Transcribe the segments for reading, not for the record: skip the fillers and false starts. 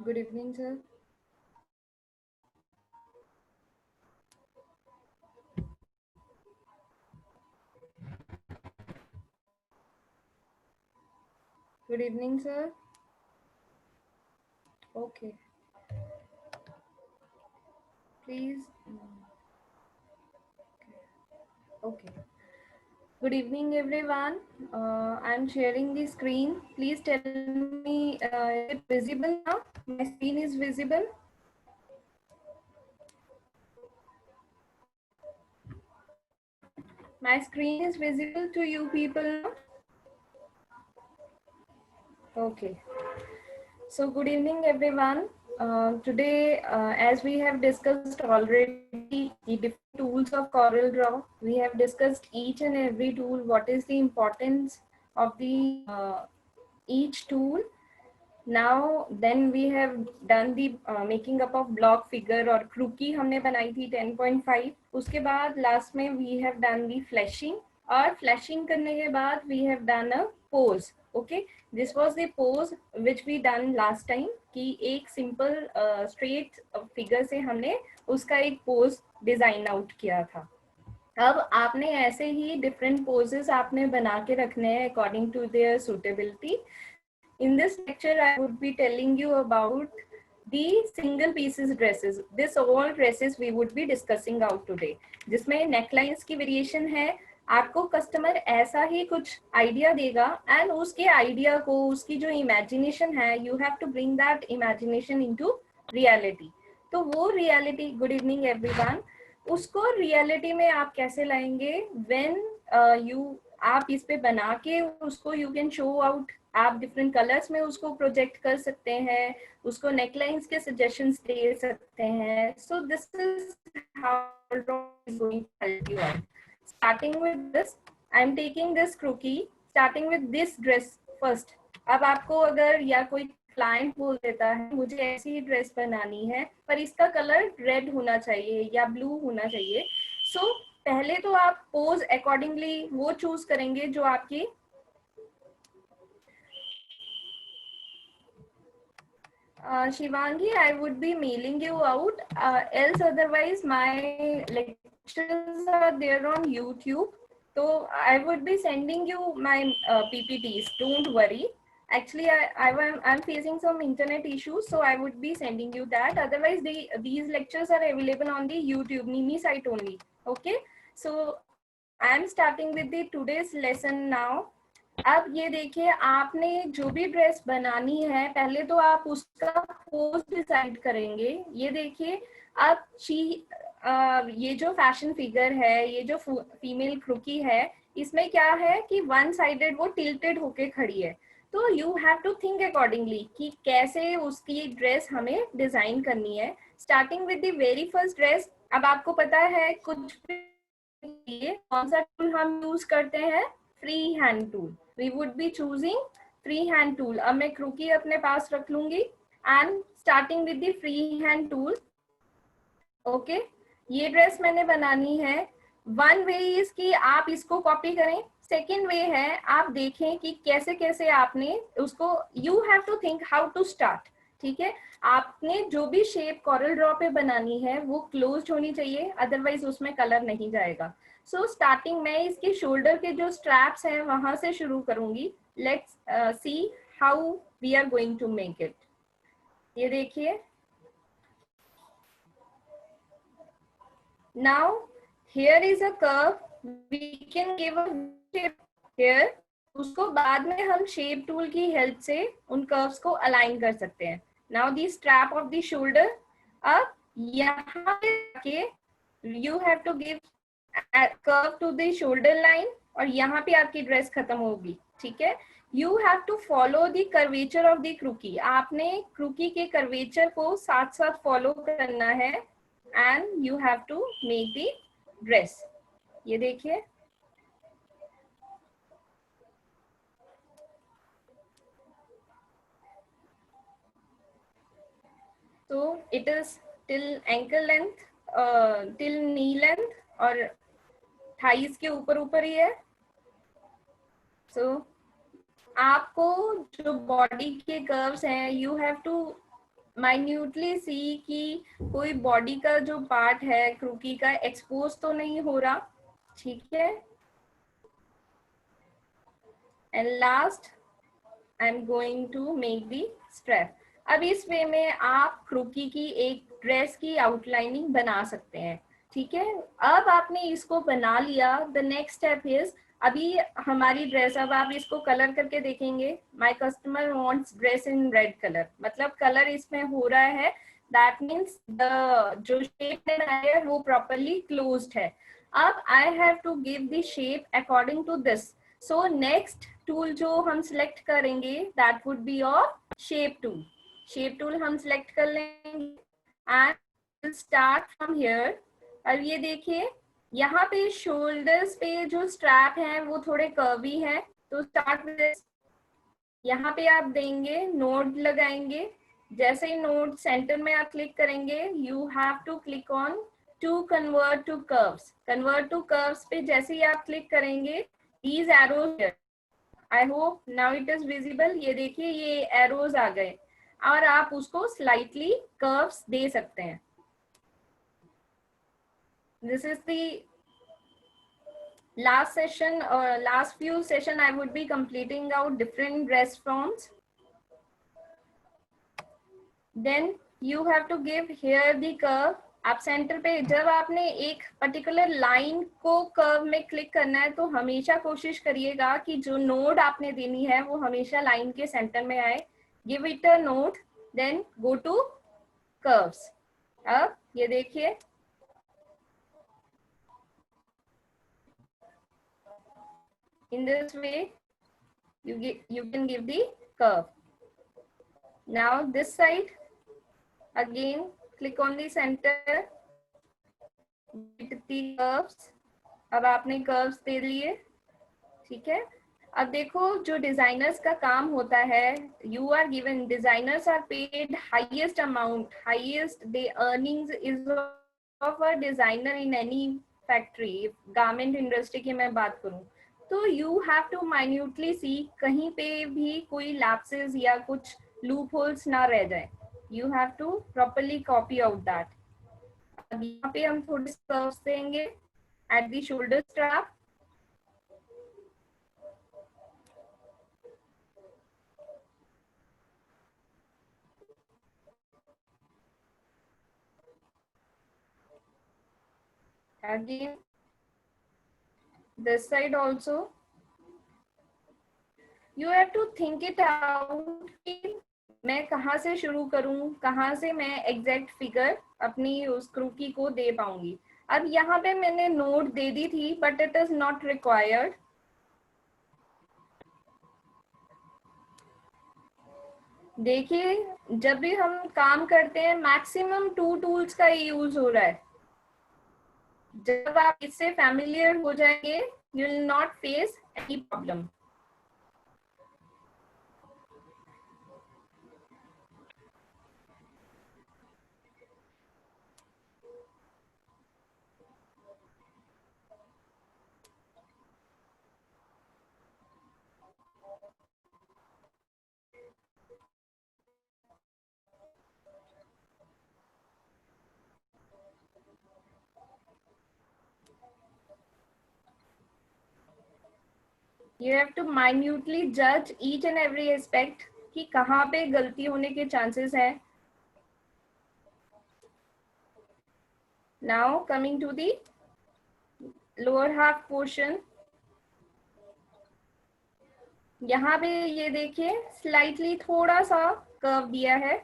Good evening, sir. Good evening, sir. Okay, please. Okay. Good evening, everyone. I'm sharing the screen. Please tell me, is it visible now? My screen is visible. My screen is visible to you people now. Okay. So good evening, everyone. Today, as we have discussed already the different tools of CorelDRAW, we have discussed each and every tool, what is the importance of the each tool. Now then we have done the making up of block figure और crookie हमने बनाई थी 10.5. उसके बाद last में we have done the flashing और flashing करने के बाद we have done a pose. Okay, this was the pose which we done last time कि एक simple straight figure से हमने उसका एक pose design out किया था. अब आपने ऐसे ही different poses आपने बना के रखने हैं according to their suitability. In this lecture, I would be telling you about the single pieces dresses. This all dresses we would be discussing out today. जिसमें necklines की variation है, आपको कस्टमर ऐसा ही कुछ आइडिया देगा एंड उसके idea को उसकी जो इमेजिनेशन है you have to bring that imagination into reality. तो वो रियलिटी, गुड इवनिंग एवरीवन, उसको रियलिटी में आप कैसे लाएंगे व्हेन आप इस पे बना के उसको यू कैन शो आउट. आप डिफरेंट कलर्स में उसको प्रोजेक्ट कर सकते हैं, उसको नेकलाइंस के सजेशंस दे सकते हैं. So this is how is going to help you out. Starting with this, I am taking this crookie, starting with this dress first. अब आपको अगर या कोई क्लाइंट बोल देता है मुझे ऐसी ही ड्रेस बनानी है पर इसका कलर रेड होना चाहिए या ब्लू होना चाहिए, सो पहले तो आप पोज अकॉर्डिंगली वो चूज करेंगे जो आपकी Shivangi, I would be mailing you out. Else, otherwise, my lectures are there on YouTube. So I would be sending you my PPTs. Don't worry. Actually, I'm facing some internet issues, so I would be sending you that. Otherwise, these lectures are available on the YouTube Mimi site only. Okay. So I'm starting with the today's lesson now. अब ये देखिए, आपने जो भी dress बनानी है पहले तो आप उसका पोज डिसाइड करेंगे. ये देखिए, अब ये जो फैशन फिगर है, ये जो फीमेल क्रूकी है, इसमें क्या है कि वन साइडेड वो टिल्टेड होके खड़ी है. तो you have to think accordingly कि कैसे उसकी ड्रेस हमें डिजाइन करनी है. Starting with the very first dress. अब आपको पता है कुछ भी कौन सा टूल हम यूज करते हैं? Free hand tool. We would be choosing free hand tool. अब मैं क्रूकी अपने पास रख लूंगी and starting with the free hand tool. Okay, ये ड्रेस मैंने बनानी है. वन वे इज कि आप इसको कॉपी करें. सेकेंड वे है आप देखें कि कैसे कैसे आपने उसको, you have to think how to start. ठीक है, आपने जो भी शेप कॉरल ड्रॉ पे बनानी है वो क्लोज्ड होनी चाहिए, अदरवाइज उसमें कलर नहीं जाएगा. सो स्टार्टिंग मैं इसके शोल्डर के जो स्ट्रैप्स हैं वहां से शुरू करूंगी. Let's see how we are going to make it. ये देखिए, now here is a curve. We can give a shape here. उसको बाद में हम शेप टूल की हेल्प से उन कर्व्स को अलाइन कर सकते हैं. Now the strap of the shoulder. अब यहाँ पे you have to give curve to the shoulder line और यहाँ पे आपकी ड्रेस खत्म होगी. ठीक है, you have to follow the curvature of the croquis. आपने क्रूकी के कर्वेचर को साथ साथ फॉलो करना है and you have to make the dress. ये देखिए, तो it is till ankle length, till knee length और थाइस के ऊपर ऊपर ही है. आपको जो बॉडी के कर्व्स हैं यू हैव टू माइन्यूटली सी कि कोई बॉडी का जो पार्ट है क्रूकी का एक्सपोज तो नहीं हो रहा, ठीक है। And last I am going to make the strap. अब इस वे में आप क्रूकी की एक ड्रेस की आउटलाइनिंग बना सकते हैं, ठीक है। अब आपने इसको बना लिया, द नेक्स्ट स्टेप इज, अभी हमारी ड्रेस, अब आप इसको कलर करके देखेंगे। My customer wants dress in red colour, मतलब कलर इसमें हो रहा है, दैट मीन्स द जो शेप है वो प्रॉपरली क्लोज्ड है। अब I have to give the shape according to this. So next tool जो हम सिलेक्ट करेंगे that would be of shape tool. Shape tool हम सिलेक्ट कर लेंगे एंड स्टार्ट फ्रॉम हियर। अब ये देखिए यहाँ पे शोल्डर्स पे जो स्ट्रैप है वो थोड़े कर्वी है, तो स्टार्ट विद दिस। यहाँ पे आप देंगे नोड लगाएंगे। जैसे ही नोड सेंटर में आप क्लिक करेंगे, you have to click on to convert to curves. Convert to curves पे जैसे ही आप क्लिक करेंगे, these arrows here, I hope now it is visible। ये देखिए ये एरोज आ गए और आप उसको स्लाइटली कर्व्स दे सकते हैं। This is the last session or last few session I would be completing out different dress forms. Then you have to give here the curve। आप सेंटर पे जब आपने एक पर्टिकुलर लाइन को कर्व में click करना है तो हमेशा कोशिश करिएगा कि जो नोड आपने देनी है वो हमेशा लाइन के सेंटर में आए। Give it a node, then go to curves. अब ये देखिए in this way you can give the curve। now this side again click on the center, get the curves। अब आपने कर्व्स दे लिए, ठीक है। अब देखो जो डिजाइनर्स का काम होता है, you are given, designers are paid highest amount, highest the earnings is of a designer in any factory. Garment industry की मैं बात करूं तो you have to minutely see कहीं पे भी कोई लैप्सेस या कुछ लूप होल्स ना रह जाए। You have to properly copy out that. अब यहाँ पे हम थोड़े कर्व्स देंगे at the shoulder strap. Again this side also you have to think it out कि मैं कहाँ से शुरू करूँ, कहाँ से मैं एग्जैक्ट फिगर अपनी उस क्रूकी को दे पाऊंगी। अब यहाँ पे मैंने नोट दे दी थी but it is not required. देखिए जब भी हम काम करते हैं मैक्सिमम 2 टूल्स का यूज हो रहा है। जब आप इससे फैमिलियर हो जाएंगे you will not face any problem. You have to minutely judge each and every aspect कि कहाँ पे गलती होने के chances है। Now coming to the lower half portion, यहाँ पे ये देखिए स्लाइटली थोड़ा सा कर्व दिया है।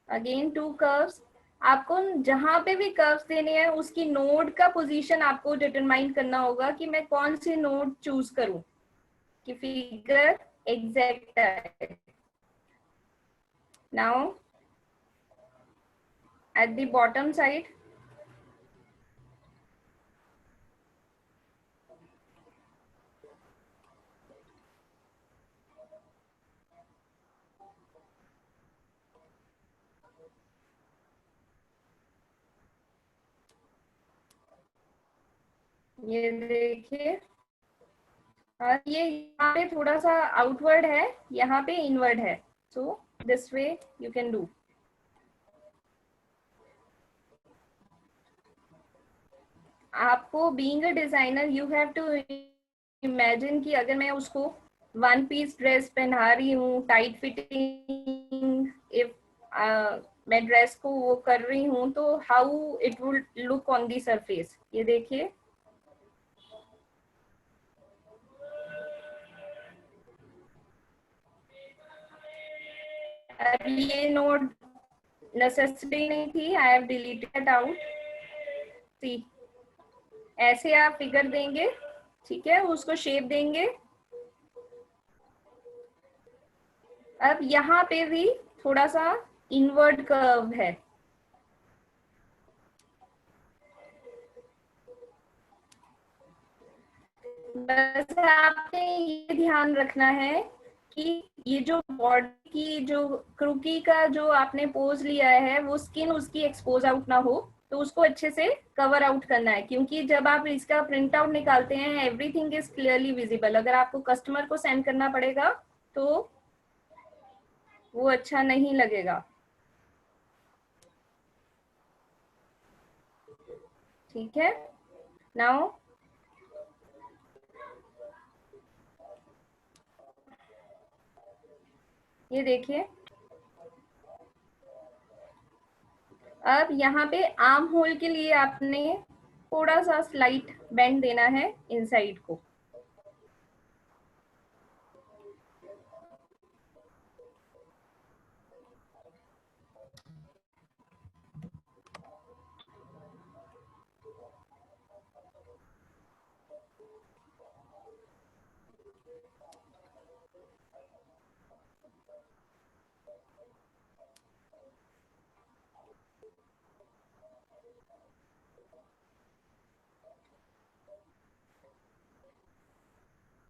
Again 2 curves. आपको जहां पे भी कर्व्स देने हैं उसकी नोड का पोजीशन आपको डिटरमाइन करना होगा कि मैं कौन सी नोड चूज करूं कि फिगर एग्जैक्ट आए। Now at the bottom side ये देखिए, और ये यहाँ पे थोड़ा सा आउटवर्ड है, यहाँ पे इनवर्ड है। So this way you can do. आपको being a designer you have to imagine कि अगर मैं उसको वन पीस ड्रेस पहना रही हूँ, टाइट फिटिंग, इफ मैं ड्रेस को वो कर रही हूँ, तो how it would look on the surface. ये देखिए, अब ये नोट नेसेसिटी नहीं थी, आई हैव डिलीटेड आउट। सी, ऐसे आप फिगर देंगे, ठीक है, उसको शेप देंगे। अब यहाँ पे भी थोड़ा सा इनवर्ड कर्व है, बस आपने ये ध्यान रखना है कि ये जो बॉडी की जो क्रूकी का जो आपने पोज लिया है, वो स्किन उसकी एक्सपोज आउट ना हो, तो उसको अच्छे से कवर आउट करना है, क्योंकि जब आप इसका प्रिंट आउट निकालते हैं एवरीथिंग इज क्लियरली विजिबल। अगर आपको कस्टमर को सेंड करना पड़ेगा तो वो अच्छा नहीं लगेगा। ठीक है, नाउ ये देखिए, अब यहाँ पे आर्म होल के लिए आपने थोड़ा सा स्लाइट बेंड देना है इनसाइड को।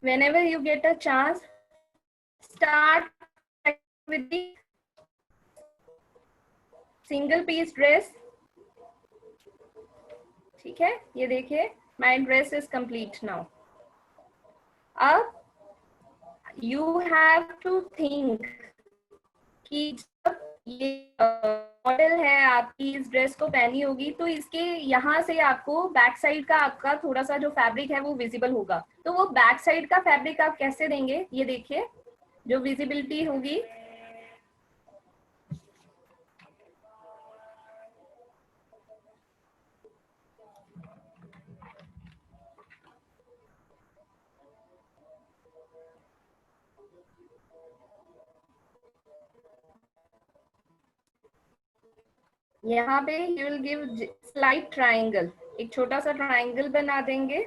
Whenever you get a chance, start with the single piece dress। ठीक है, ये देखिए, my dress is complete now। अब you have to think कि जब ये मॉडल है आपकी इस ड्रेस को पहनी होगी, तो इसके यहाँ से आपको बैक साइड का आपका थोड़ा सा जो फैब्रिक है वो विजिबल होगा। तो वो बैक साइड का फैब्रिक आप कैसे देंगे, ये देखिए, जो विजिबिलिटी होगी, यहाँ पे you will give slight triangle, एक छोटा सा ट्राइंगल बना देंगे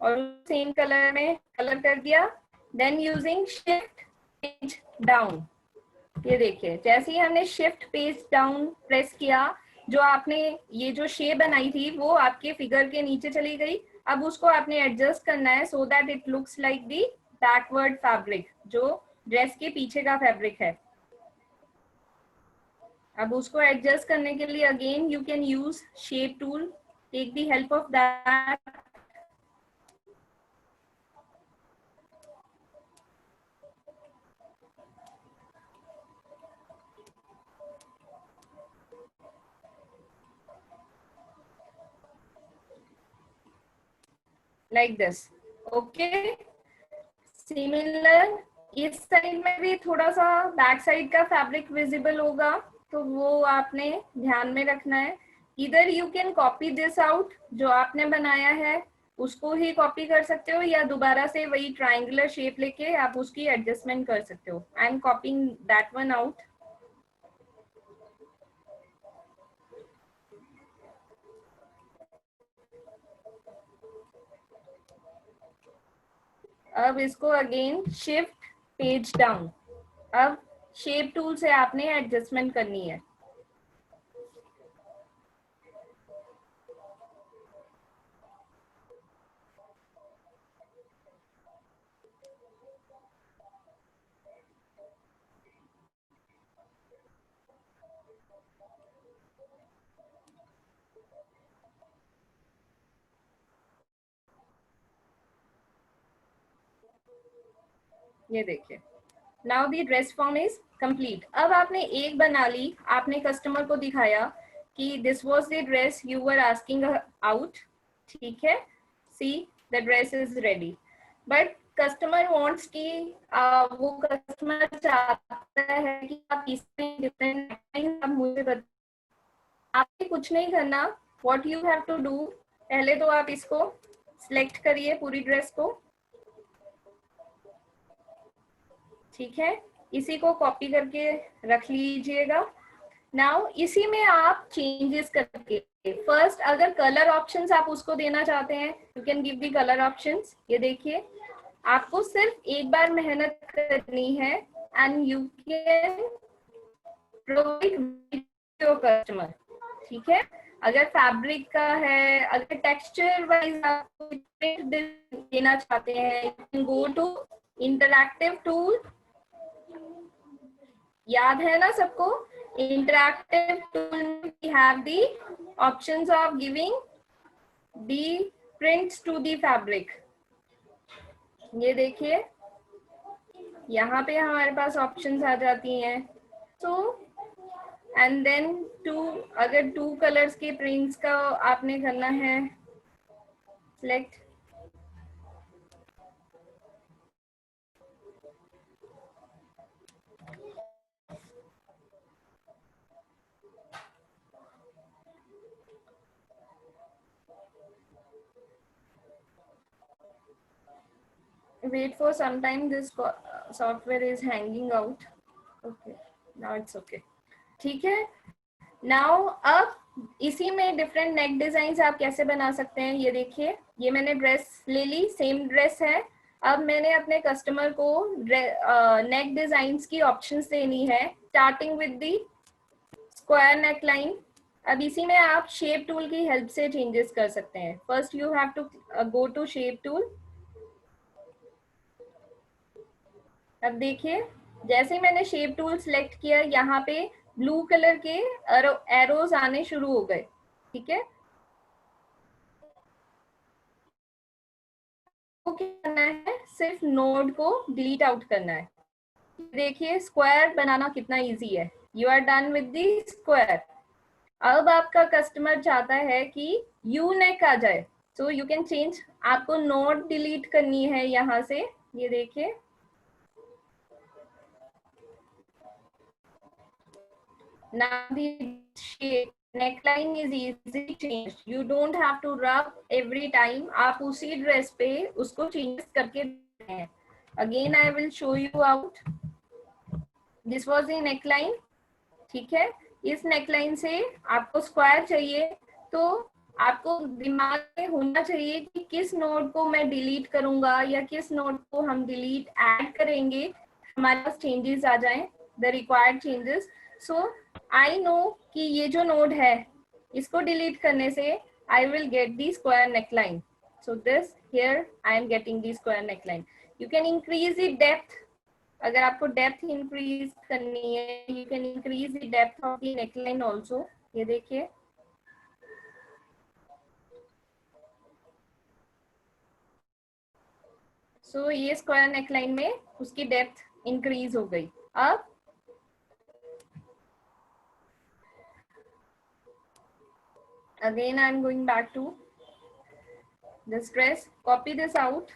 और सेम कलर में कलर कर दिया। Then using shift page down, ये देखिए, जैसे ही हमने शिफ्ट पेज डाउन प्रेस किया, जो आपने ये जो शेप बनाई थी वो आपके फिगर के नीचे चली गई। अब उसको आपने एडजस्ट करना है so that it looks like the backward fabric, जो ड्रेस के पीछे का फैब्रिक है। अब उसको एडजस्ट करने के लिए again you can use shape tool, take the help of that. Like this, okay. Similar इस साइड में भी थोड़ा सा बैक साइड का फैब्रिक विजिबल होगा, तो वो आपने ध्यान में रखना है। इधर you can copy this out, जो आपने बनाया है उसको ही कॉपी कर सकते हो, या दोबारा से वही ट्राइंगुलर शेप लेके आप उसकी एडजस्टमेंट कर सकते हो। I am कॉपिंग that one out. अब इसको अगेन शिफ्ट पेज डाउन, अब शेप टूल से आपने एडजस्टमेंट करनी है। ये देखिए, now the dress form is complete. अब आपने एक बना ली, आपने कस्टमर को दिखाया कि this was the dress you were asking out. ठीक है, see the dress is ready. But customer wants कि वो कस्टमर चाहता है कि आप इसमें डिफरेंट आप मुझे बताइए। आपको कुछ नहीं करना, what you have to do, पहले तो आप इसको सिलेक्ट करिए पूरी ड्रेस को, ठीक है, इसी को कॉपी करके रख लीजिएगा। नाउ इसी में आप चेंजेस करके, फर्स्ट अगर कलर ऑप्शंस आप उसको देना चाहते हैं, you can give the colour options. ये देखिए, आपको सिर्फ एक बार मेहनत करनी है and you can provide your customer, ठीक है। अगर फैब्रिक का है, अगर टेक्सचर वाइज आपको देना चाहते हैं, you can go to interactive tool. याद है ना सबको, interactive tool we have the options of giving the prints to the fabric। ये देखिए, यहाँ पे हमारे पास ऑप्शंस आ जाती हैं। तो एंड देन अगर 2 कलर्स के प्रिंट्स का आपने करना है select, wait for some time, this software is hanging out। okay, now it's okay, ठीक है। नाउ अब इसी में डिफरेंट नेक डिजाइन आप कैसे बना सकते हैं, ये देखिए, ये मैंने ड्रेस ले ली, सेम ड्रेस है। अब मैंने अपने कस्टमर को नेक डिजाइंस की ऑप्शंस देनी है, starting with the square neck line. अब इसी में आप शेप टूल की हेल्प से चेंजेस कर सकते हैं। First you have to go to shape tool. अब देखिए, जैसे मैंने शेप टूल सिलेक्ट किया, यहाँ पे ब्लू कलर के एरोज आने शुरू हो गए, ठीक है। तो क्या करना है, सिर्फ नोड को डिलीट आउट करना है। देखिए स्क्वायर बनाना कितना इजी है। You are done with the square. अब आपका कस्टमर चाहता है कि यू नेक आ जाए, सो यू कैन चेंज। आपको नोड डिलीट करनी है यहाँ से, ये देखिए, now the shape neckline is easy change, you don't have to rub every time। आप उसी ड्रेस पे उसको चेंजेस करके हैं। Again I will show you out. This was the neckline, ठीक है। इस नेकलाइन से आपको स्क्वायर चाहिए, तो आपको दिमाग में होना चाहिए कि किस नोड को मैं डिलीट करूंगा या किस नोड को हम डिलीट ऐड करेंगे, हमारे पास चेंजेस आ जाएं, the required changes. So I know कि ये जो नोड है, इसको डिलीट करने से I will get the square neckline. So this here I am getting the square neckline. You can increase the depth, अगर आपको डेप्थ इंक्रीज करनी है, you can increase the depth of the neckline also. ये देखिए, सो ये square neckline में उसकी depth increase हो गई। अब again I am going back to this dress, copy this out।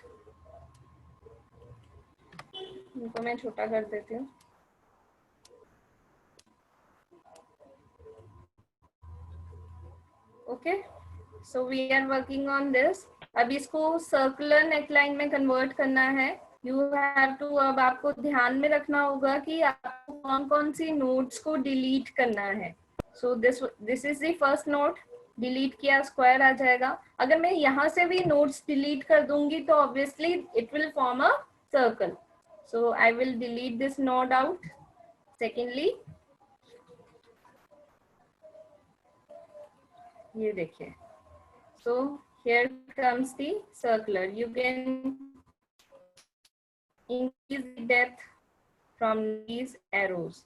इनको मैं छोटा कर देती हूँ। Okay, so we are working on this. अब इसको सर्कुलर नेकलाइन में कन्वर्ट करना है। यू हैव टू, अब आपको ध्यान में रखना होगा कि आपको कौन कौन सी नोट्स को डिलीट करना है। So this is the first note, delete किया, स्क्वायर आ जाएगा। अगर मैं यहाँ से भी नोट्स डिलीट कर दूंगी तो obviously it will form a circle. So I will delete this node out. Secondly, ये देखिए, so here comes the circular, you can increase the depth from these arrows।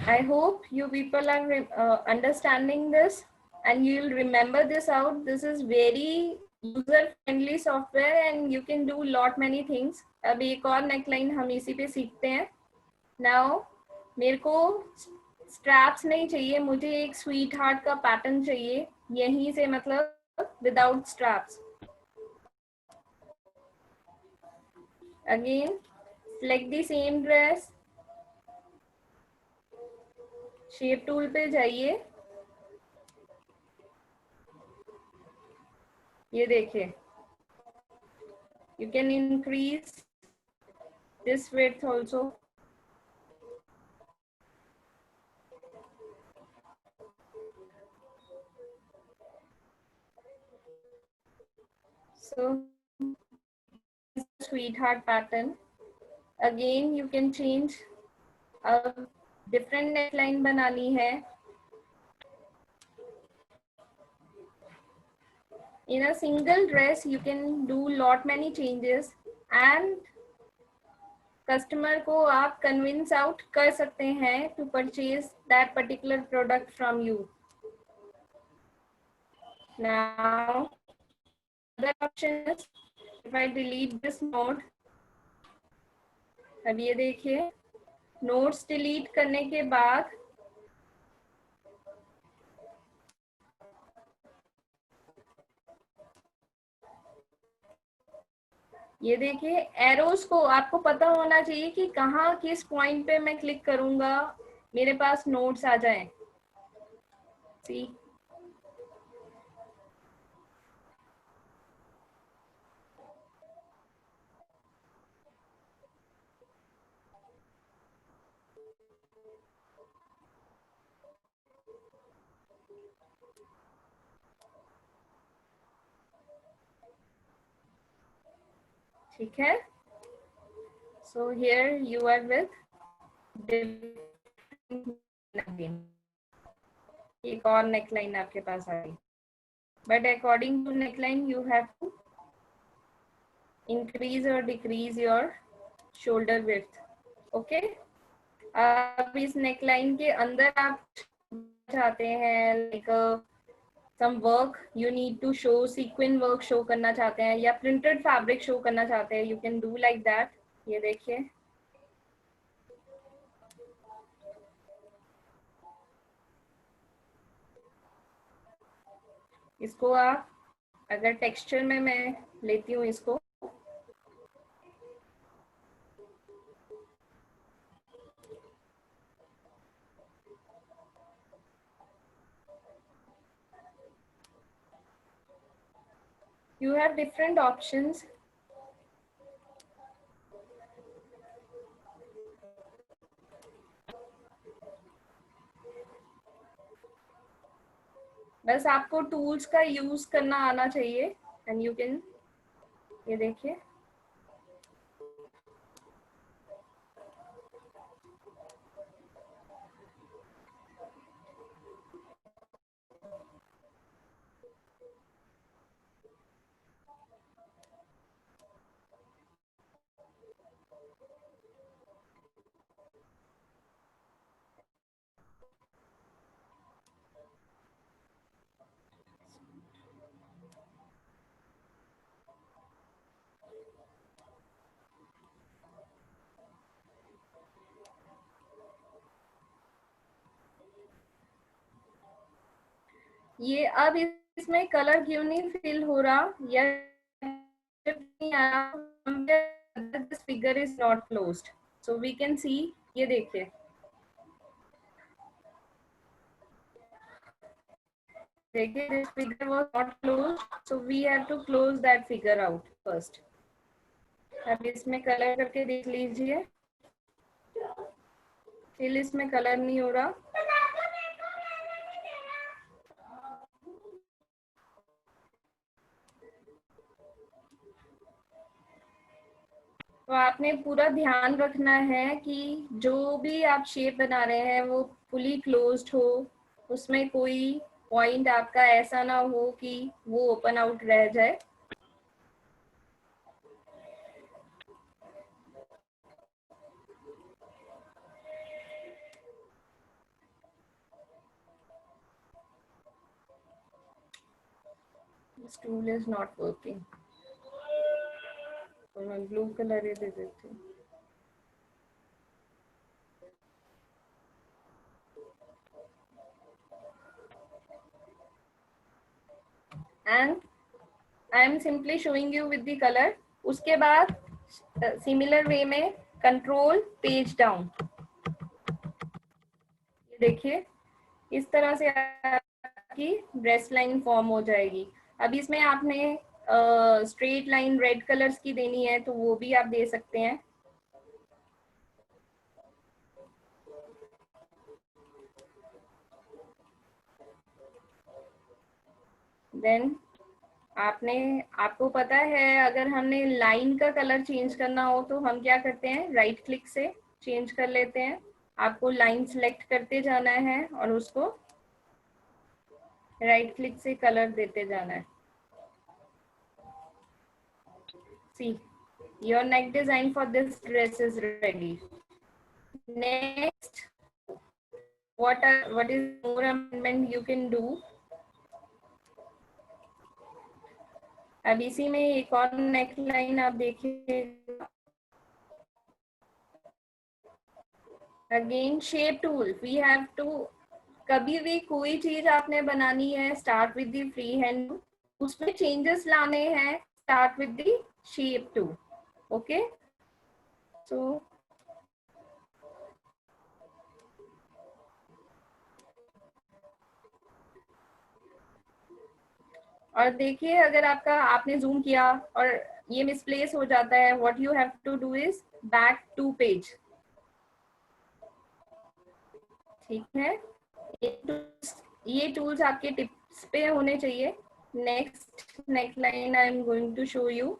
I hope you people are understanding this and you will remember this out। This is very user friendly software and you can do lot many things। अब एक और neckline हम इसी पे सीखते हैं। Now मेरे को स्ट्रैप्स नहीं चाहिए, मुझे एक स्वीट हार्ट का पैटर्न चाहिए यहीं से, मतलब without straps. Again select the same dress, shape tool पे जाइए. ये देखिए, you can increase this width also. So sweetheart pattern. Again you can change a different neckline बनानी है. In a single dress you can do lot many changes and customer को आप convince out कर सकते हैं to purchase that particular product from you. Now other option is if I delete this note. अब ये देखिए, नोट्स डिलीट करने के बाद ये देखिए, एरोज को आपको पता होना चाहिए कि कहाँ किस पॉइंट पे मैं क्लिक करूंगा मेरे पास नोट्स आ जाएं. सी, ठीक है. So here you are with एक और नेकलाइन आपके पास आ गई. But according to neckline you have to increase और decrease your shoulder width. Okay. अब इस नेकलाइन के अंदर आप चाहते हैं like some work you need to show, sequence work show करना चाहते हैं या प्रिंटेड फैब्रिक शो करना चाहते हैं, you can do like that. ये देखिए, इसको आप अगर टेक्सचर में मैं लेती हूँ इसको, you have different options. बस आपको टूल्स का यूज करना आना चाहिए एंड यू कैन. ये देखिए, ये अब इसमें कलर क्यों नहीं फिल हो रहा या नहीं आ रहा, this figure is not closed. So we can see, ये देखिए, देखिए this figure was not closed, so we have to close that figure out first. अब इसमें कलर करके देख लीजिए, फिर इसमें कलर नहीं हो रहा. तो आपने पूरा ध्यान रखना है कि जो भी आप शेप बना रहे हैं वो फुली क्लोज्ड हो, उसमें कोई पॉइंट आपका ऐसा ना हो कि वो ओपन आउट रह जाए. This tool is not working. तो मैं ब्लू कलर ही दे देती हूँ. And I am simply showing you with the colour. उसके बाद सिमिलर वे में कंट्रोल पेज डाउन. ये देखिए इस तरह से आपकी ब्रेस्ट लाइन फॉर्म हो जाएगी. अब इसमें आपने स्ट्रेट लाइन रेड कलर्स की देनी है तो वो भी आप दे सकते हैं. देन आपको पता है अगर हमने लाइन का कलर चेंज करना हो तो हम क्या करते हैं, राइट क्लिक से चेंज कर लेते हैं. आपको लाइन सिलेक्ट करते जाना है और उसको राइट क्लिक से कलर देते जाना है. See, your neck design for this dress is ready. Next, what is more amendment you can do? अब इसी में एक और नेक लाइन आप देखिए. Again shape tool we have to. कभी भी कोई चीज आपने बनानी है start with the free hand. उसमें चेंजेस लाने हैं start with the shape tool. Okay so और देखिए अगर आपने जूम किया और ये मिसप्लेस हो जाता है, what you have to do is back to page. ठीक है, ये टूल्स आपके टिप्स पे होने चाहिए. Next neck line I am going to show you.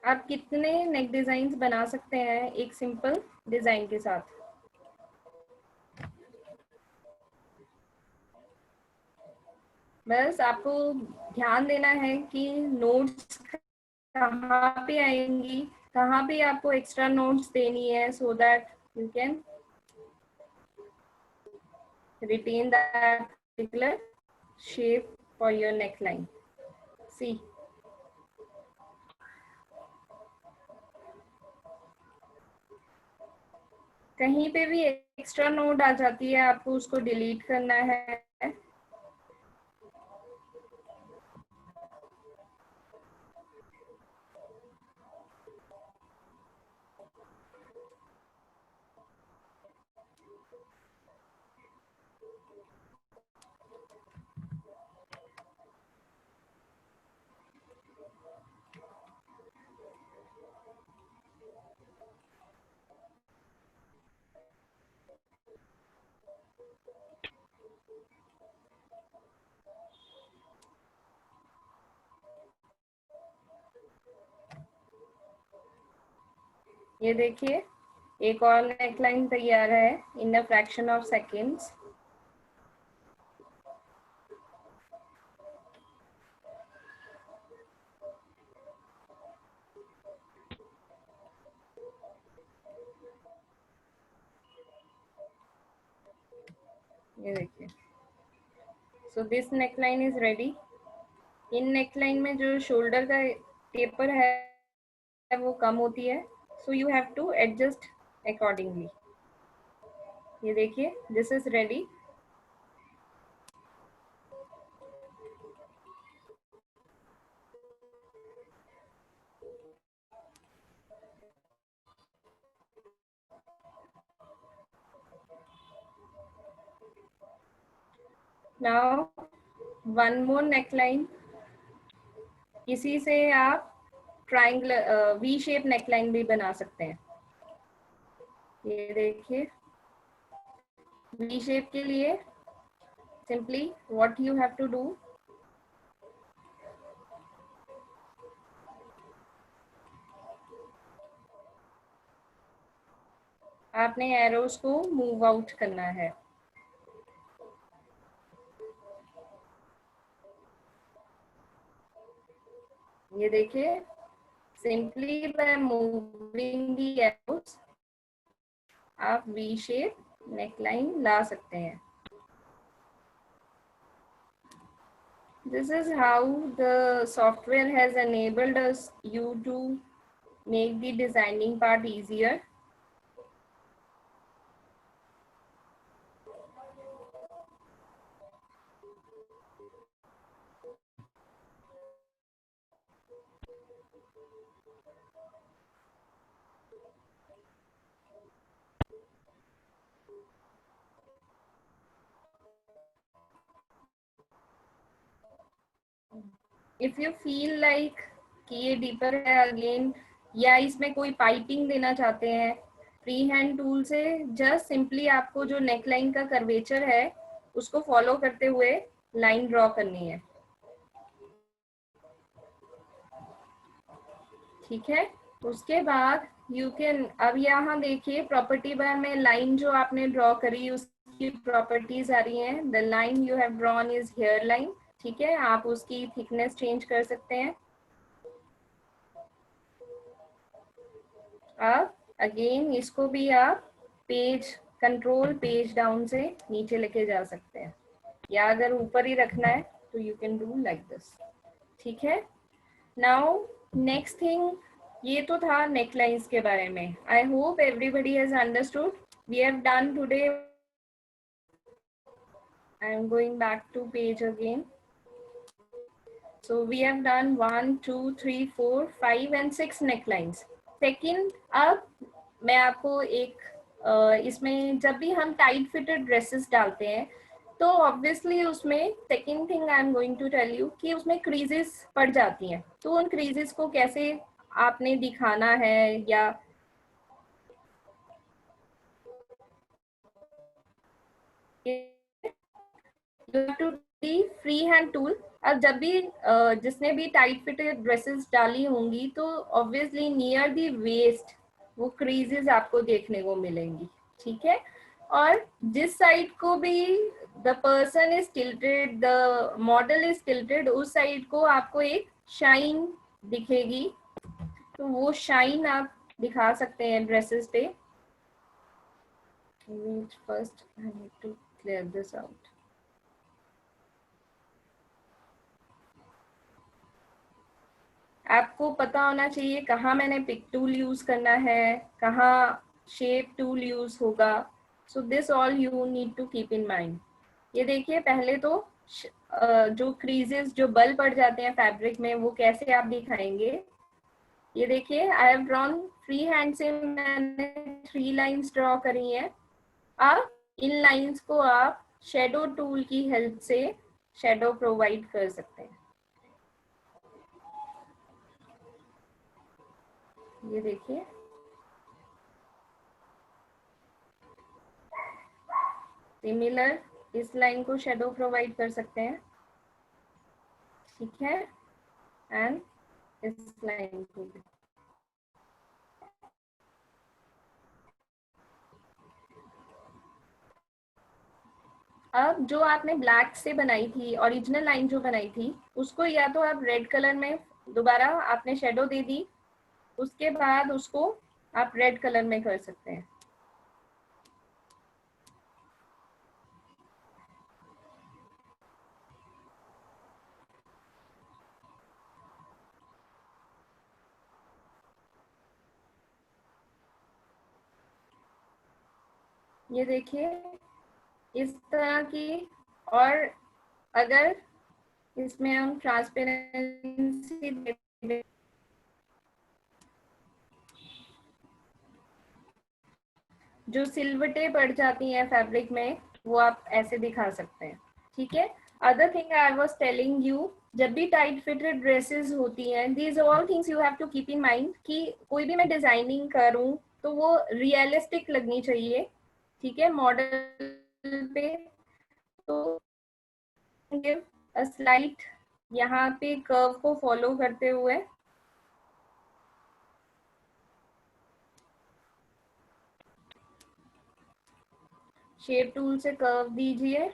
आप कितने नेक डिजाइन बना सकते हैं एक सिंपल डिजाइन के साथ. बस आपको ध्यान देना है कि नोट्स कहाँ पे आएंगी, कहाँ पे आपको एक्स्ट्रा नोट्स देनी है so that you can retain that particular shape for your neckline. See, कहीं पे भी एक्स्ट्रा नोट आ जाती है आपको उसको डिलीट करना है. ये देखिए एक और नेकलाइन तैयार है इन अ फ्रैक्शन ऑफ सेकेंड्स. ये देखिए so this neckline is ready. In neckline में जो शोल्डर का टेपर है वो कम होती है, so you have to adjust accordingly. ये देखिए this is ready. Now one more neckline. इसी से आप ट्राइंगल वी शेप नेकलाइन भी बना सकते हैं. ये देखिए वी शेप के लिए simply what you have to do, आपने एरोस को मूव आउट करना है। ये देखिए, simply by moving the arrows आप वी शेप नेकलाइन ला सकते हैं। This is how the software has enabled us you to make the designing part easier. If you feel like कि ये डीपर है अगेन, या इसमें कोई पाइपिंग देना चाहते हैं, फ्री हैंड टूल से जस्ट सिंपली आपको जो नेकलाइन का कर्वेचर है उसको फॉलो करते हुए लाइन ड्रॉ करनी है। ठीक है, उसके बाद यू कैन, अब यहाँ देखिए प्रॉपर्टी बार में लाइन जो आपने ड्रॉ करी उसकी प्रॉपर्टीज आ रही हैं। The line you have drawn is here line. ठीक है, आप उसकी थिकनेस चेंज कर सकते हैं। अब अगेन इसको भी आप पेज कंट्रोल पेज डाउन से नीचे लेके जा सकते हैं, या अगर ऊपर ही रखना है तो you can do like this. ठीक है, नाउ नेक्स्ट थिंग, ये तो था नेकलाइंस के बारे में। I hope everybody has understood. We have done today, I am going back to page again. So we have done 1, 2, 3, 4, 5 and 6 necklines. Second, अब मैं आपको एक इसमें जब भी हम टाइट फिटेड ड्रेसेस डालते हैं तो ऑब्वियसली उसमें second thing I am going to tell you कि उसमें क्रीजेस पड़ जाती हैं। तो उन क्रीजेस को कैसे आपने दिखाना है, या to the free hand tool. अब जब भी जिसने भी टाइट फिटेड ड्रेसेस डाली होंगी तो ऑब्वियसली नियर दी वेस्ट वो क्रीजेस आपको देखने को मिलेंगी। ठीक है, और जिस साइड को भी the person is tilted, the model is tilted, उस साइड को आपको एक शाइन दिखेगी। तो वो शाइन आप दिखा सकते हैं ड्रेसेस पे। First I need to clear this out. आपको पता होना चाहिए कहाँ मैंने पिक टूल यूज करना है, कहाँ शेप टूल यूज होगा। So this all you need to keep in mind. ये देखिए, पहले तो जो क्रीजेस जो बल पड़ जाते हैं फैब्रिक में वो कैसे आप दिखाएंगे। ये देखिए, I have drawn free hand से मैंने 3 लाइंस ड्रॉ करी हैं। अब इन लाइंस को आप शेडो टूल की हेल्प से शेडो प्रोवाइड कर सकते हैं। ये देखिए, सिमिलर इस लाइन को शेडो प्रोवाइड कर सकते हैं। ठीक है, एंड इस लाइन को भी। अब जो आपने ब्लैक से बनाई थी, ओरिजिनल लाइन जो बनाई थी, उसको या तो आप रेड कलर में दोबारा आपने शेडो दे दी, उसके बाद उसको आप रेड कलर में कर सकते हैं। ये देखिए, इस तरह की। और अगर इसमें हम ट्रांसपेरेंसी दे, जो सिलवटें पड़ जाती हैं फैब्रिक में वो आप ऐसे दिखा सकते हैं। ठीक है, other thing I was telling you, जब भी टाइट फिटेड ड्रेसेस होती हैं, these all things you have to keep in mind कि कोई भी मैं डिजाइनिंग करूं तो वो रियलिस्टिक लगनी चाहिए। ठीक है, मॉडल पे तो गिव अ स्लाइट यहाँ पे कर्व को फॉलो करते हुए शेप टूल से कर्व दीजिए।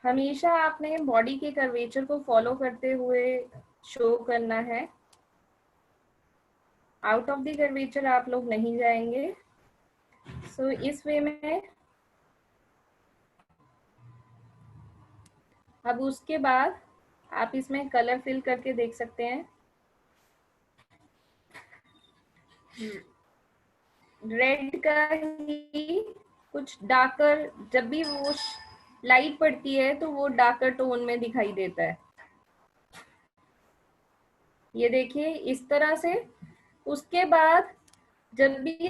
हमेशा आपने बॉडी के कर्वेचर को फॉलो करते हुए शो करना है। आउट ऑफ द कर्वेचर आप लोग नहीं जाएंगे। सो इस वे में अब उसके बाद आप इसमें कलर फिल करके देख सकते हैं। रेड का ही कुछ डार्कर, जब भी वो लाइट पड़ती है तो वो डार्कर टोन में दिखाई देता है। ये देखिए इस तरह से। उसके बाद जब भी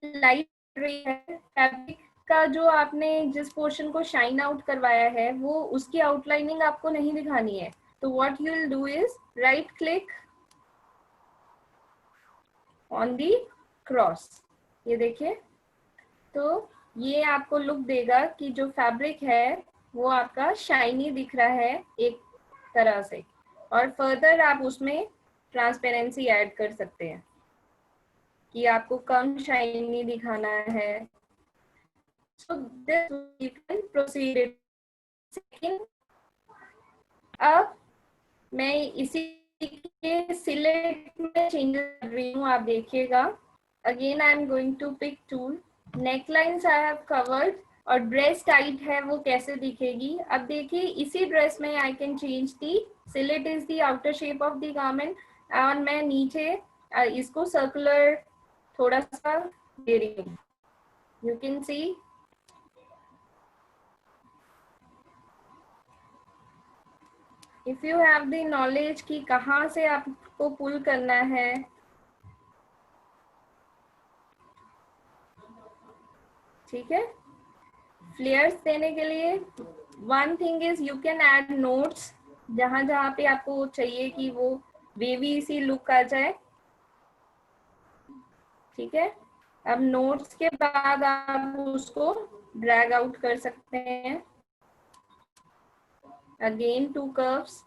लाइट पड़ रही है, फैब्रिक का जो आपने जिस पोर्शन को शाइन आउट करवाया है वो उसकी आउटलाइनिंग आपको नहीं दिखानी है। तो what you will do is right click on the cross. ये देखिए, तो ये आपको लुक देगा कि जो फैब्रिक है वो आपका शाइनी दिख रहा है एक तरह से। और फर्दर आप उसमें ट्रांसपेरेंसी ऐड कर सकते हैं कि आपको कम शाइनी दिखाना है। So this you can proceed it. Second, अब मैं इसी के सिलेट में चेंजेस कर रही हूँ, आप देखिएगा। Again I am going to pick tool, necklines I have covered, और ड्रेस टाइट है वो कैसे दिखेगी। अब देखिए इसी ड्रेस में I can change the silhouette is the outer shape of the garment, और मैं नीचे इसको सर्कुलर थोड़ा सा दे रही हूँ। You can see if you have the knowledge कि कहाँ से आपको पुल करना है। ठीक है, फ्लेयर्स देने के लिए one thing is you can add notes जहां जहां पे आपको चाहिए कि वो वेवी सी लुक आ जाए। ठीक है, अब नोट्स के बाद आप उसको ड्रैग आउट कर सकते हैं। अगेन टू कर्व्स,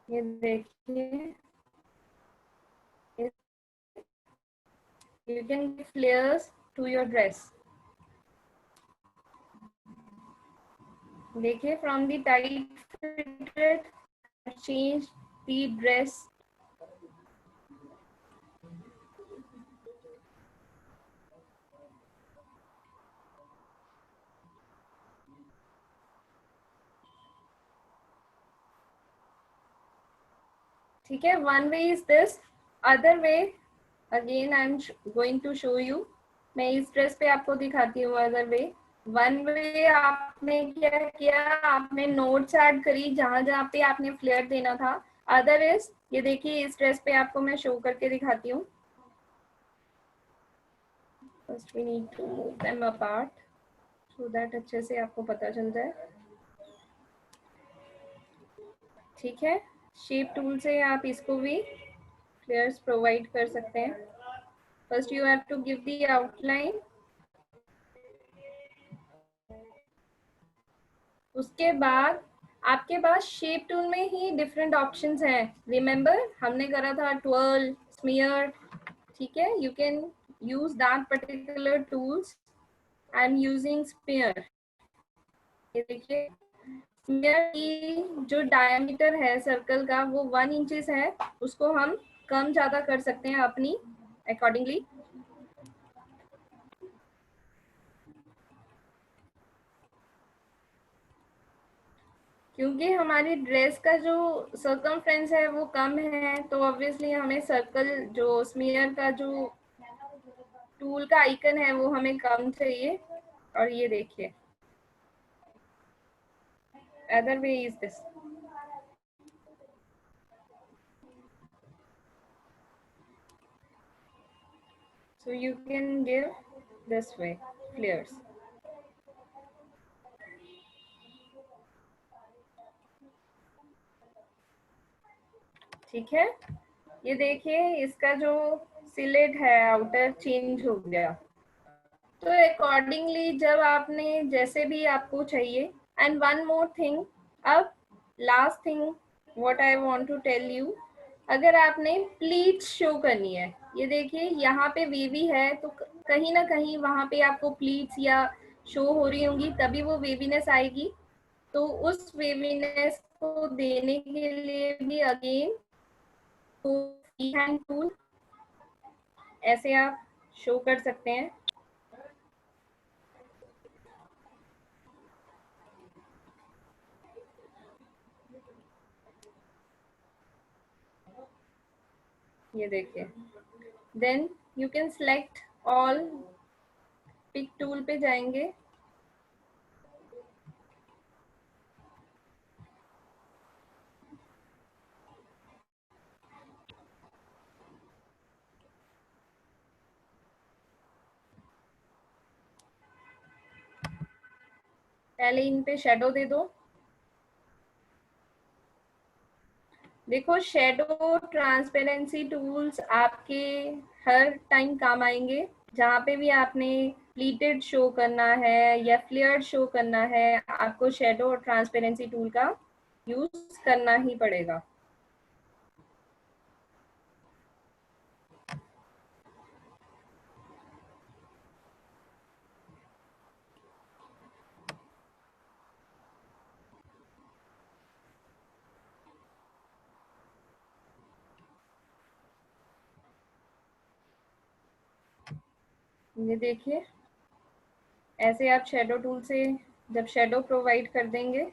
ये देखिए you can give layers to your dress. देखिए from the tight fitted change the dress. ठीक है, one way is this, other way again I'm going to show you। मैं इस ड्रेस पे आपको दिखाती हूँ अदर वे। वन वे आपने क्या किया, आपने नोट्स ऐड करी जहां जहां पे आपने फ्लेयर देना था। अदर इज ये देखिए इस ड्रेस पे आपको मैं शो करके दिखाती हूँ। First we need to move them apart so that अच्छे से आपको पता चल जाए। ठीक है, शेप टूल से आप इसको भी फ्लेयर्स प्रोवाइड कर सकते हैं। First you have to give the outline, उसके बाद आपके पास शेप टूल में ही डिफरेंट ऑप्शंस हैं। रिमेंबर हमने करा था ट्वर्ल, स्मीयर। ठीक है, you can use that particular tools. I am using smear. ये देखिए स्मीयर की जो डायमीटर है सर्कल का वो 1 इंचेस है, उसको हम कम ज्यादा कर सकते हैं अपनी अकॉर्डिंगली। क्योंकि हमारी ड्रेस का जो सर्कमफ्रेंस है वो कम है, तो ऑब्वियसली हमें सर्कल जो स्मीयर का जो टूल का आइकन है वो हमें कम चाहिए, और ये देखिए other way is this. So you can give this way flares. ठीक है, ये देखिए इसका जो सिलेट है आउटर चेंज हो गया। तो अकॉर्डिंगली जब आपने जैसे भी आपको चाहिए। एंड वन मोर थिंग, अब last thing what I want to tell you, अगर आपने प्लीट्स शो करनी है, ये देखिए यहाँ पे वेवी है तो कहीं ना कहीं वहां पे आपको प्लीट्स या शो हो रही होंगी, तभी वो वेवीनेस आएगी। तो उस वेवीनेस को देने के लिए भी अगेन तो फ्री हैंड टूल ऐसे आप शो कर सकते हैं। ये देखिए, then you can select all, pick tool पे जाएंगे, पहले इन पे शेडो दे दो। देखो शेडो ट्रांसपेरेंसी टूल्स आपके हर टाइम काम आएंगे, जहाँ पे भी आपने प्लीटेड शो करना है या फ्लेयर्ड शो करना है, आपको शेडो और ट्रांसपेरेंसी टूल का यूज करना ही पड़ेगा। ये देखिए ऐसे आप शेडो टूल से जब शेडो प्रोवाइड कर देंगे,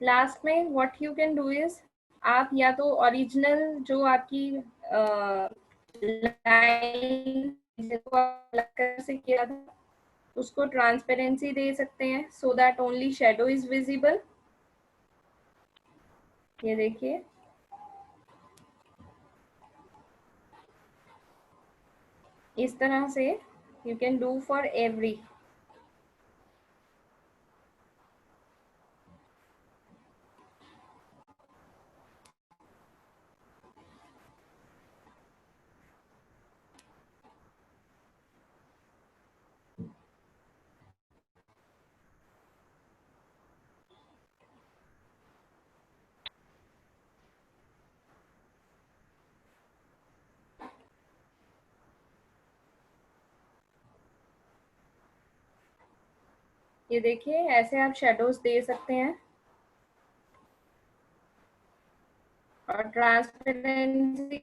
लास्ट में what you can do is, आप या तो ओरिजिनल जो आपकी लाइन जिसको आप से किया था उसको ट्रांसपेरेंसी दे सकते हैं so that only shadow is visible. ये देखिए इस तरह से you can do for every. ये देखिए ऐसे आप शेडोज दे सकते हैं और ट्रांसपेरेंसी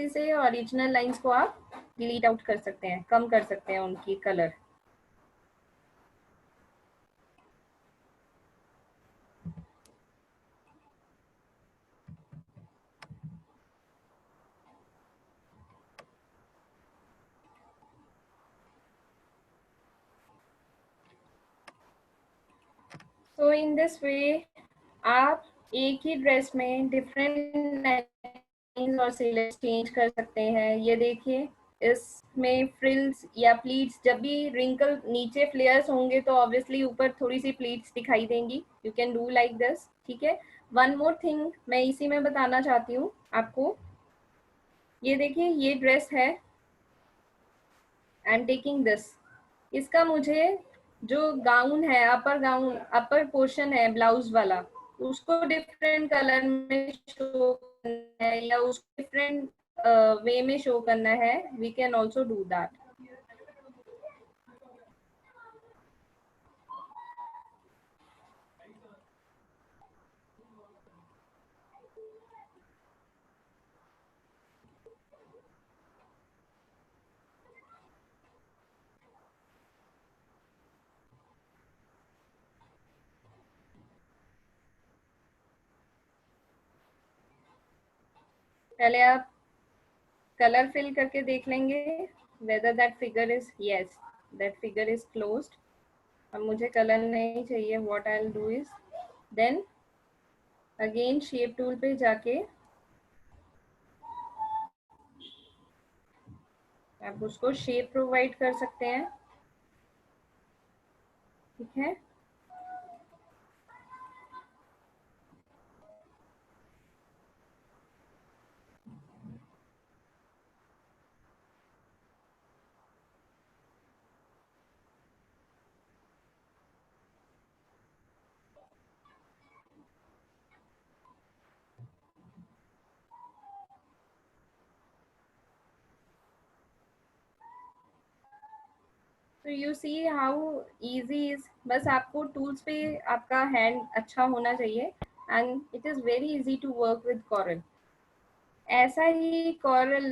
से ओरिजिनल लाइंस को आप डिलीट आउट कर सकते हैं, कम कर सकते हैं उनकी colour. So in this way आप एक ही ड्रेस में डिफरेंट और सिलेट चेंज कर सकते हैं। ये देखिए इसमें फ्रिल्स या प्लीट्स, जब भी रिंकल नीचे फ्लेयर्स होंगे तो ऑब्वियसली ऊपर थोड़ी सी प्लीट्स दिखाई देंगी। You can do like this. ठीक है, वन मोर थिंग मैं इसी में बताना चाहती हूँ आपको। ये देखिए ये ड्रेस है, आई एम टेकिंग दिस, इसका मुझे जो गाउन है, अपर गाउन, अपर पोर्शन है ब्लाउज वाला, उसको डिफरेंट कलर में शो करना है या उसको डिफरेंट वे में शो करना है, we can also do that. पहले आप कलर फिल करके देख लेंगे whether that figure is yes, that figure is closed. अब मुझे कलर नहीं चाहिए. what I'll do is then again shape tool पे जाके आप उसको शेप प्रोवाइड कर सकते हैं. ठीक है. तो you see how easy is. बस आपको टूल्स पे आपका हैंड अच्छा होना चाहिए and it is very easy to work with Corel. ऐसा ही कॉरल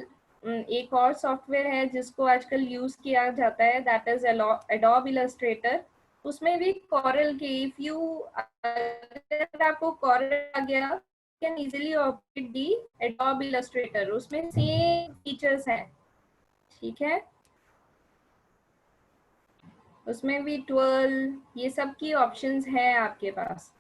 एक और सॉफ्टवेयर है जिसको आजकल यूज किया जाता है, दैट इज एडोब इलस्ट्रेटर. उसमें भी कॉरल के इफ यू अगर आपको कॉरल आ गया can easily operate the adobe Illustrator. उसमें सेम फीचर्स हैं. ठीक है. उसमें भी ट्वेल ये सब की ऑप्शंस हैं आपके पास.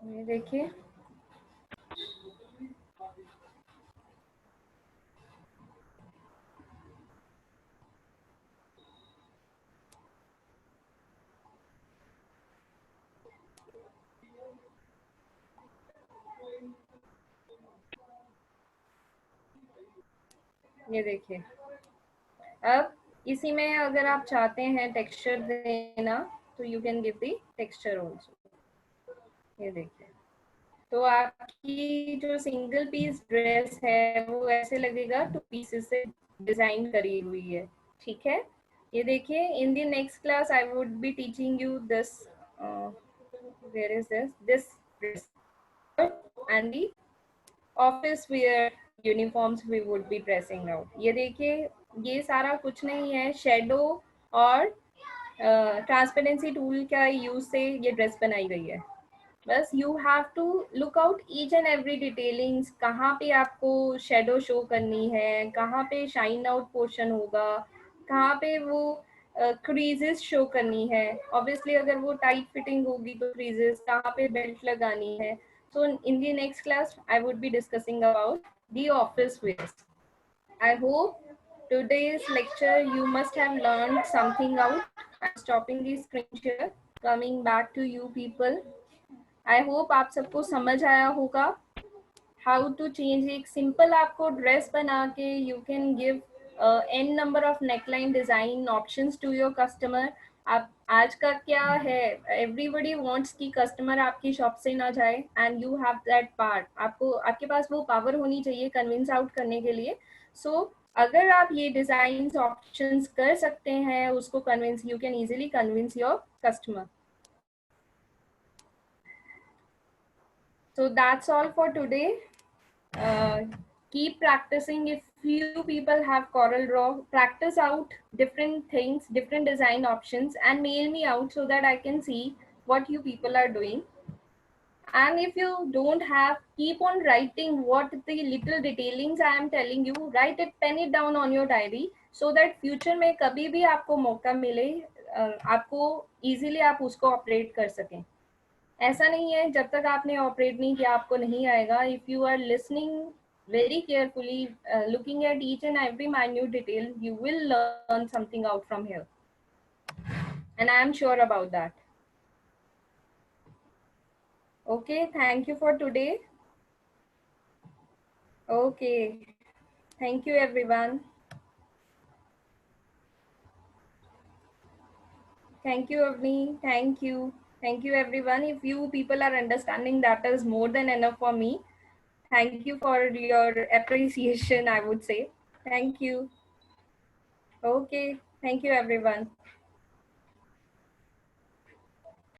ये देखिए. ये देखिए. अब इसी में अगर आप चाहते हैं टेक्सचर देना तो you can give the texture also. ये देखिए. तो आपकी जो सिंगल पीस ड्रेस है वो ऐसे लगेगा टू पीसेस से डिजाइन करी हुई है. ठीक है. ये देखिए. In the next class I would be teaching you this. Where is this dress and the office wear uniforms we would be dressing out. ये देखिए. ये सारा कुछ नहीं है, शेडो और ट्रांसपेरेंसी टूल का यूज से ये ड्रेस बनाई गई है. बस you have to look out each and every detailings. कहाँ पे आपको शेडो शो करनी है, कहाँ पे शाइन आउट पोर्शन होगा, कहाँ पे वो क्रीजेस शो करनी है. ऑब्वियसली अगर वो टाइट फिटिंग होगी तो क्रीजेस, कहाँ पे बेल्ट लगानी है. So in the next class I would be discussing about the office wears. I hope today's lecture you must have learned something out. I'm stopping the screen share. Coming back to you people. I hope आप सबको समझ आया होगा. How to change एक simple आपको dress बना के you can give n number of neckline design options to your customer. आप आज का क्या है, everybody wants कि customer आपकी shop से ना जाए and you have that part. आपको आपके पास वो power होनी चाहिए convince out करने के लिए. So अगर आप ये designs options कर सकते हैं उसको convince, you can easily convince your customer. So that's all for today. Keep practicing. If few people have Corel Draw, practice out different things, different design options and mail me out so that I can see what you people are doing. And if you don't have, keep on writing what the little detailings I am telling you. Write it, pen it down on your diary so that future में कभी भी आपको मौका मिले आपको easily आप उसको operate कर सकें. ऐसा नहीं है जब तक आपने ऑपरेट नहीं किया आपको नहीं आएगा. If you are listening very carefully, looking at each and every minute detail, you will learn something out from here, and I am sure about that. Okay, thank you for today. Okay, thank you everyone. Thank you Avni. Thank you everyone. If you people are understanding, that is more than enough for me. Thank you for your appreciation, I would say. Thank you. Okay, thank you everyone.